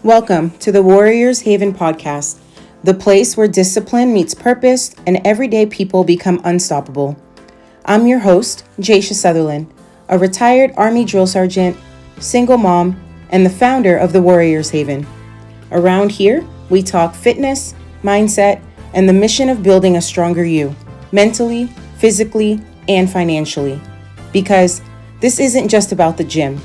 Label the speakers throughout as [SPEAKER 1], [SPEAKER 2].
[SPEAKER 1] Welcome to the Warriors Haven podcast, the place where discipline meets purpose and everyday people become unstoppable. I'm your host, Jaisha Sutherland, a retired Army drill sergeant, single mom, and the founder of the Warriors Haven. Around here, we talk fitness, mindset, and the mission of building a stronger you, mentally, physically, and financially. Because this isn't just about the gym.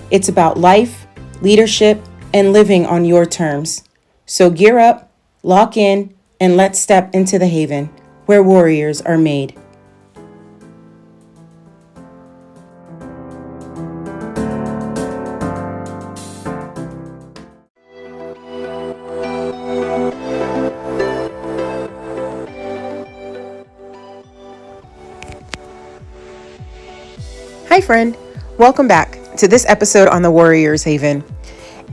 [SPEAKER 1] It's about life, leadership, and living on your terms. So gear up, lock in, and let's step into the haven where warriors are made. Hi friend, welcome back to this episode on the Warriors Haven.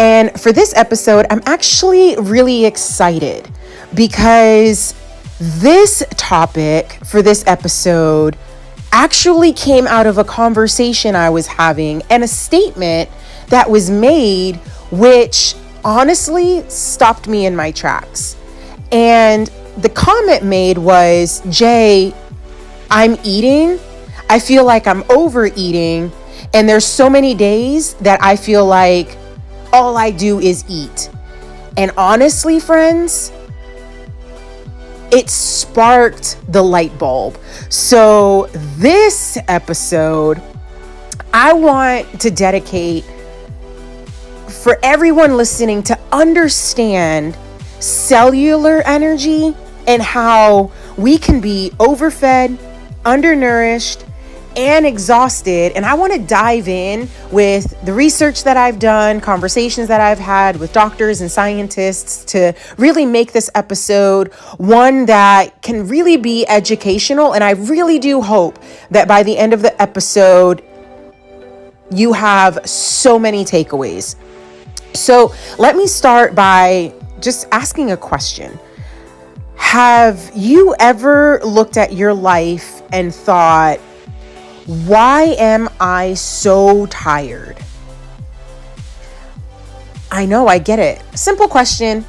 [SPEAKER 1] And for this episode, I'm actually really excited because this topic for this episode actually came out of a conversation I was having and a statement that was made, which honestly stopped me in my tracks. And the comment made was, Jay, I'm eating. I feel like I'm overeating. And there's so many days that I feel like all I do is eat. And honestly, friends, it sparked the light bulb. So this episode, I want to dedicate for everyone listening to understand cellular energy and how we can be overfed, undernourished, and exhausted. And I want to dive in with the research that I've done, conversations that I've had with doctors and scientists to really make this episode one that can really be educational. And I really do hope that by the end of the episode, you have so many takeaways. So let me start by just asking a question. Have you ever looked at your life and thought, why am I so tired? I know, I get it. Simple question.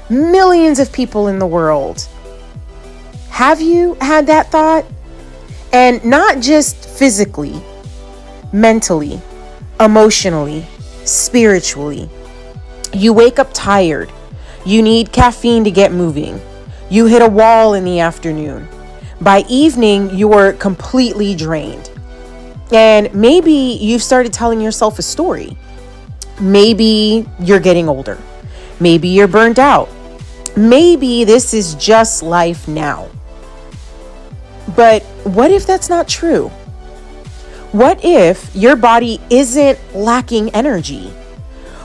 [SPEAKER 1] Millions of people in the world. Have you had that thought? And not just physically, mentally, emotionally, spiritually. You wake up tired. You need caffeine to get moving. You hit a wall in the afternoon. By evening, you're completely drained. And maybe you've started telling yourself a story. Maybe you're getting older. Maybe you're burnt out. Maybe this is just life now. But what if that's not true? What if your body isn't lacking energy?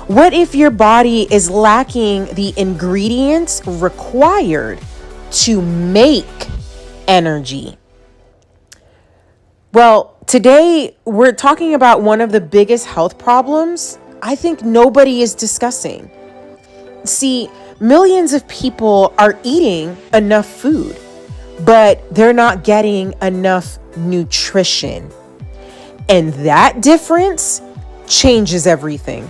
[SPEAKER 1] What if your body is lacking the ingredients required to make energy? Well, today we're talking about one of the biggest health problems I think nobody is discussing. See, millions of people are eating enough food, but they're not getting enough nutrition. And that difference changes everything.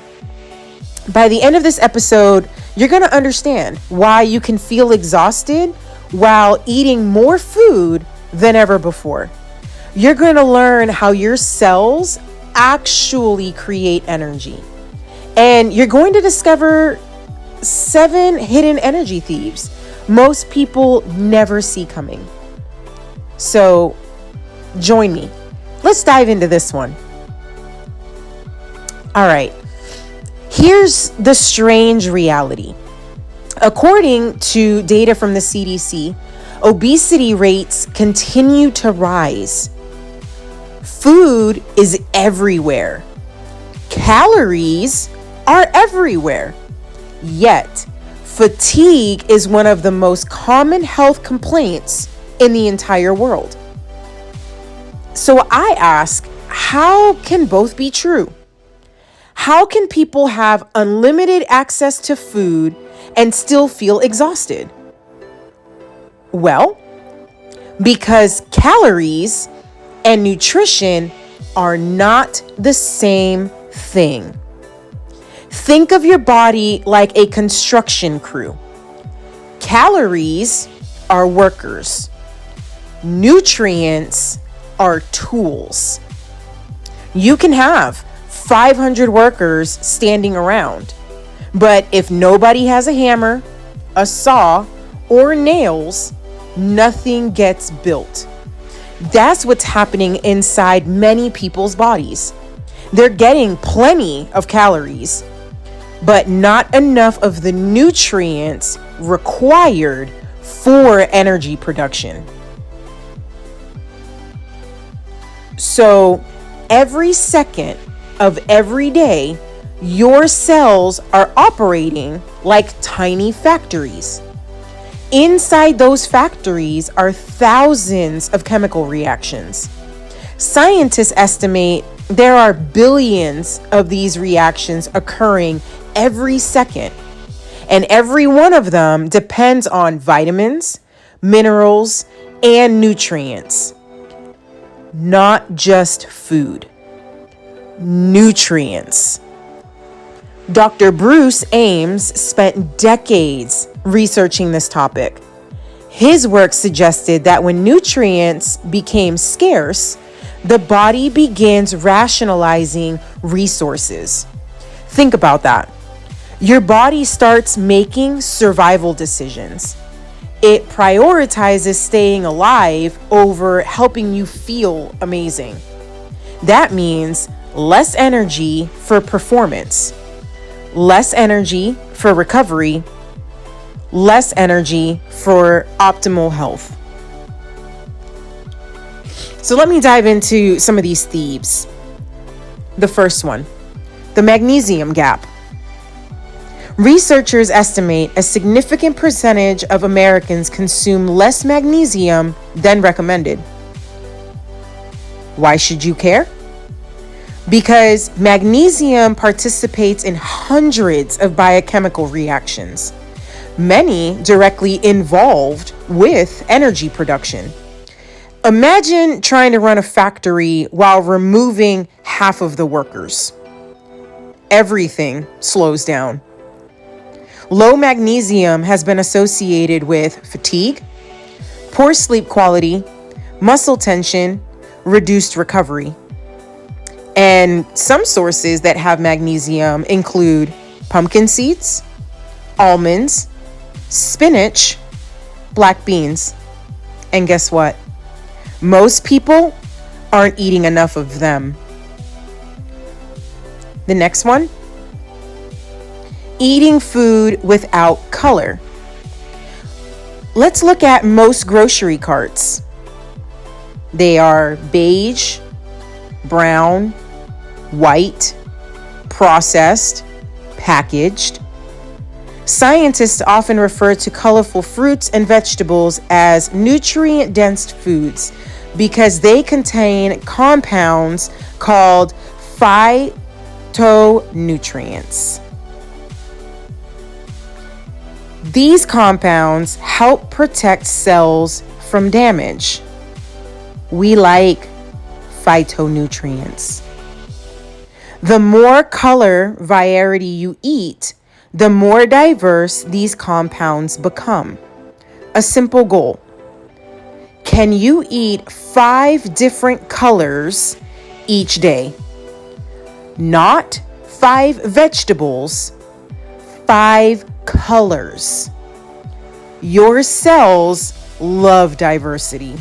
[SPEAKER 1] By the end of this episode, you're going to understand why you can feel exhausted while eating more food than ever before. You're going to learn how your cells actually create energy. And you're going to discover 7 hidden energy thieves most people never see coming. So join me. Let's dive into this one. All right. Here's the strange reality. According to data from the CDC, obesity rates continue to rise. Food is everywhere. Calories are everywhere. Yet, fatigue is one of the most common health complaints in the entire world. So I ask, how can both be true? How can people have unlimited access to food and still feel exhausted? Well, because calories and nutrition are not the same thing. Think of your body like a construction crew. Calories are workers. Nutrients are tools. You can have 500 workers standing around, but if nobody has a hammer, a saw, or nails, nothing gets built. That's what's happening inside many people's bodies. They're getting plenty of calories, but not enough of the nutrients required for energy production. So every second of every day, your cells are operating like tiny factories. Inside those factories are thousands of chemical reactions. Scientists estimate there are billions of these reactions occurring every second, and every one of them depends on vitamins, minerals, and nutrients. Not just food. Nutrients. Dr. Bruce Ames spent decades researching this topic. His work suggested that when nutrients became scarce, the body begins rationalizing resources. Think about that. Your body starts making survival decisions. It prioritizes staying alive over helping you feel amazing. That means less energy for performance, less energy for recovery, less energy for optimal health. So let me dive into some of these thieves. The first one, the magnesium gap. Researchers estimate a significant percentage of Americans consume less magnesium than recommended. Why should you care? Because magnesium participates in hundreds of biochemical reactions, many directly involved with energy production. Imagine trying to run a factory while removing half of the workers. Everything slows down. Low magnesium has been associated with fatigue, poor sleep quality, muscle tension, reduced recovery. And some sources that have magnesium include pumpkin seeds, almonds, spinach, black beans. And guess what? Most people aren't eating enough of them. The next one, eating food without color. Let's look at most grocery carts. They are beige, brown, white, processed, packaged. Scientists often refer to colorful fruits and vegetables as nutrient-dense foods because they contain compounds called phytonutrients. These compounds help protect cells from damage. We like phytonutrients. The more color variety you eat, the more diverse these compounds become. A simple goal. Can you eat 5 different colors each day? Not 5 vegetables, 5 colors. Your cells love diversity.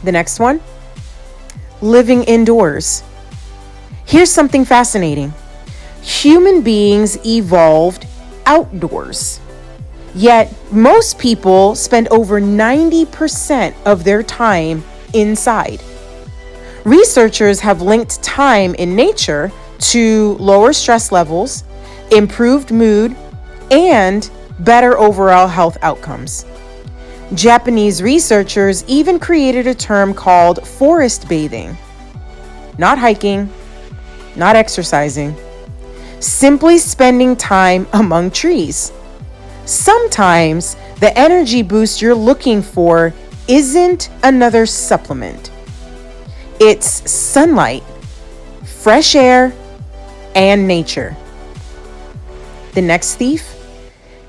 [SPEAKER 1] The next one, living indoors. Here's something fascinating. Human beings evolved outdoors. Yet most people spend over 90% of their time inside. Researchers have linked time in nature to lower stress levels, improved mood, and better overall health outcomes. Japanese researchers even created a term called forest bathing. Not hiking, not exercising, simply spending time among trees. Sometimes the energy boost you're looking for isn't another supplement. It's sunlight, fresh air, and nature. The next thief,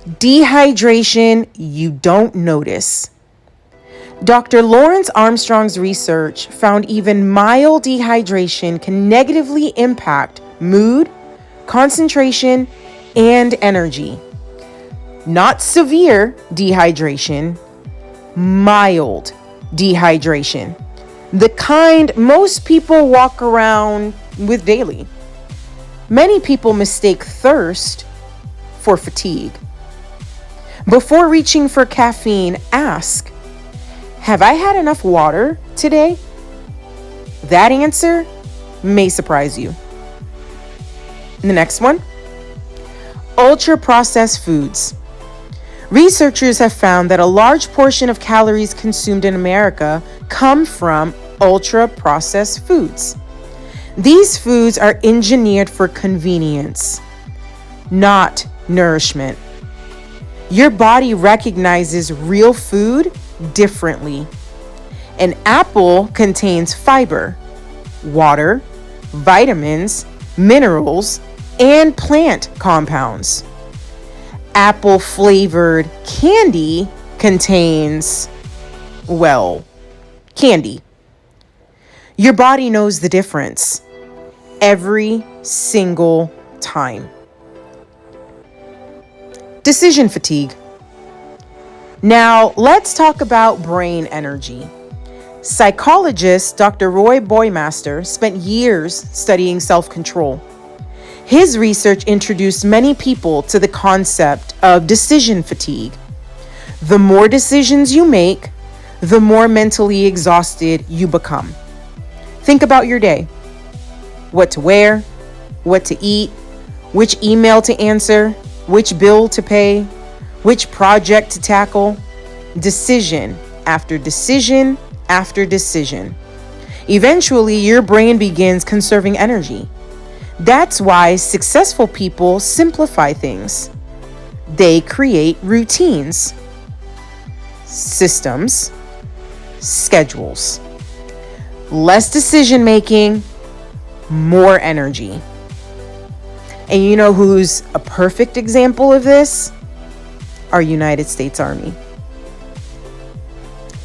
[SPEAKER 1] dehydration you don't notice. Dr. Lawrence Armstrong's research found even mild dehydration can negatively impact mood, concentration, and energy. Not severe dehydration, mild dehydration. The kind most people walk around with daily. Many people mistake thirst for fatigue. Before reaching for caffeine, ask, have I had enough water today? That answer may surprise you. The next one, ultra-processed foods. Researchers have found that a large portion of calories consumed in America come from ultra-processed foods. These foods are engineered for convenience, not nourishment. Your body recognizes real food differently. An apple contains fiber, water, vitamins, minerals, and plant compounds. Apple flavored candy contains, well, candy. Your body knows the difference every single time. Decision fatigue. Now, let's talk about brain energy. Psychologist Dr. Roy Boymaster spent years studying self-control. His research introduced many people to the concept of decision fatigue. The more decisions you make, the more mentally exhausted you become. Think about your day. What to wear, what to eat, which email to answer, which bill to pay, which project to tackle. Decision after decision after decision. Eventually, your brain begins conserving energy. That's why successful people simplify things. They create routines, systems, schedules. Less decision making, more energy. And you know who's a perfect example of this? Our United States Army.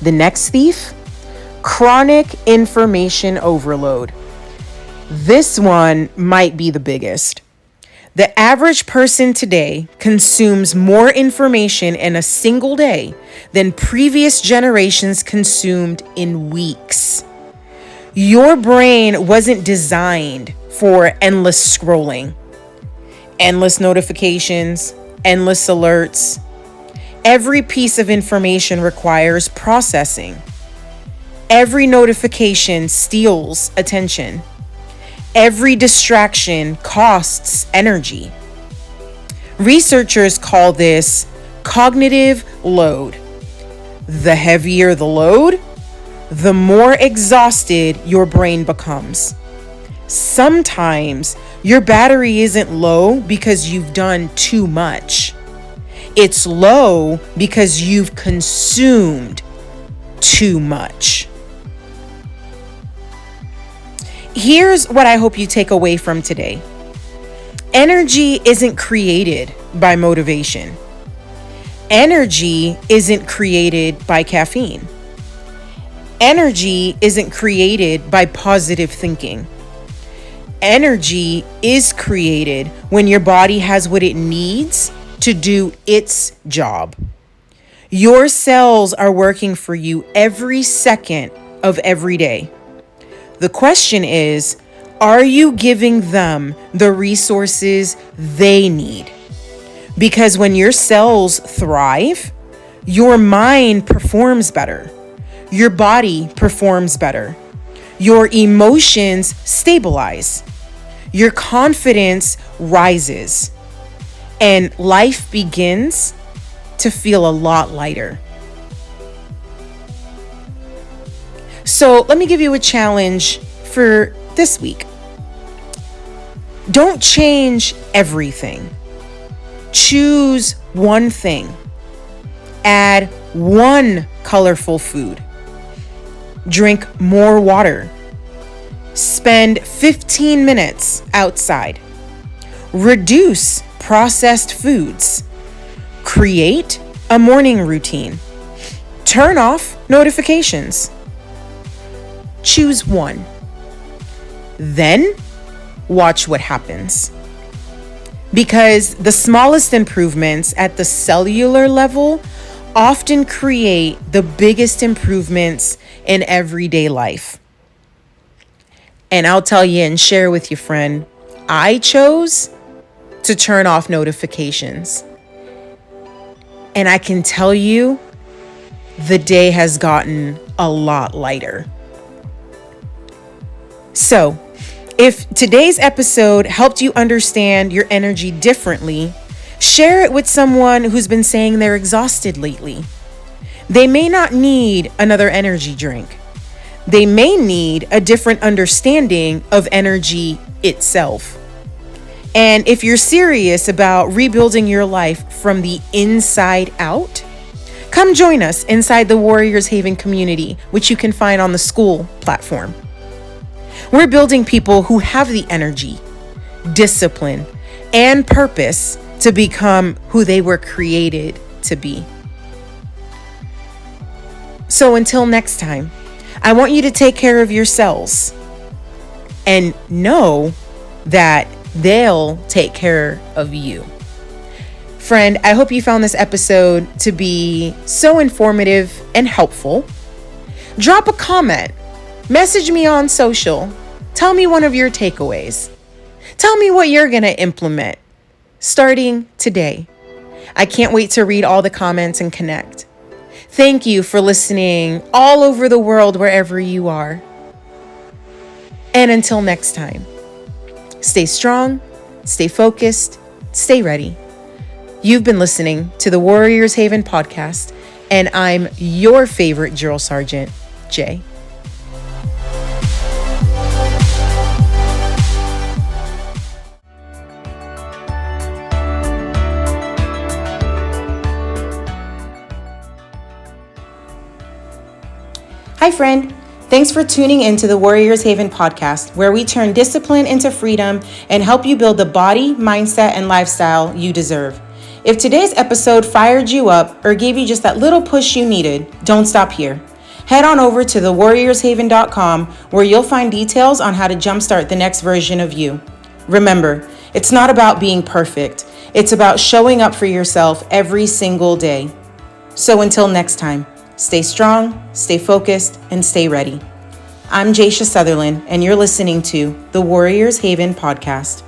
[SPEAKER 1] The next thief, chronic information overload. This one might be the biggest. The average person today consumes more information in a single day than previous generations consumed in weeks. Your brain wasn't designed for endless scrolling, endless notifications, endless alerts. Every piece of information requires processing. Every notification steals attention. Every distraction costs energy. Researchers call this cognitive load. The heavier the load, the more exhausted your brain becomes. Sometimes your battery isn't low because you've done too much. It's low because you've consumed too much. Here's what I hope you take away from today. Energy isn't created by motivation. Energy isn't created by caffeine. Energy isn't created by positive thinking. Energy is created when your body has what it needs to do its job. Your cells are working for you every second of every day. The question is, are you giving them the resources they need? Because when your cells thrive, your mind performs better. Your body performs better. Your emotions stabilize. Your confidence rises. And life begins to feel a lot lighter. So let me give you a challenge for this week. Don't change everything. Choose one thing. Add one colorful food. Drink more water. Spend 15 minutes outside. Reduce processed foods. Create a morning routine. Turn off notifications. Choose one. Then watch what happens. Because the smallest improvements at the cellular level often create the biggest improvements in everyday life. And I'll tell you and share with you, friend, I chose to turn off notifications. And I can tell you, the day has gotten a lot lighter. So, if today's episode helped you understand your energy differently, share it with someone who's been saying they're exhausted lately. They may not need another energy drink. They may need a different understanding of energy itself. And if you're serious about rebuilding your life from the inside out, come join us inside the Warriors Haven community, which you can find on the school platform. We're building people who have the energy, discipline, and purpose to become who they were created to be. So until next time, I want you to take care of yourselves and know that they'll take care of you. Friend, I hope you found this episode to be so informative and helpful. Drop a comment. Message me on social. Tell me one of your takeaways. Tell me what you're going to implement starting today. I can't wait to read all the comments and connect. Thank you for listening all over the world, wherever you are. And until next time, stay strong, stay focused, stay ready. You've been listening to the Warriors Haven podcast, and I'm your favorite drill sergeant, Jay. Hi, friend. Thanks for tuning into the Warriors Haven podcast, where we turn discipline into freedom and help you build the body, mindset, and lifestyle you deserve. If today's episode fired you up or gave you just that little push you needed, don't stop here. Head on over to thewarriorshaven.com, where you'll find details on how to jumpstart the next version of you. Remember, it's not about being perfect. It's about showing up for yourself every single day. So until next time, stay strong, stay focused, and stay ready. I'm Jaisha Sutherland, and you're listening to the Warriors Haven podcast.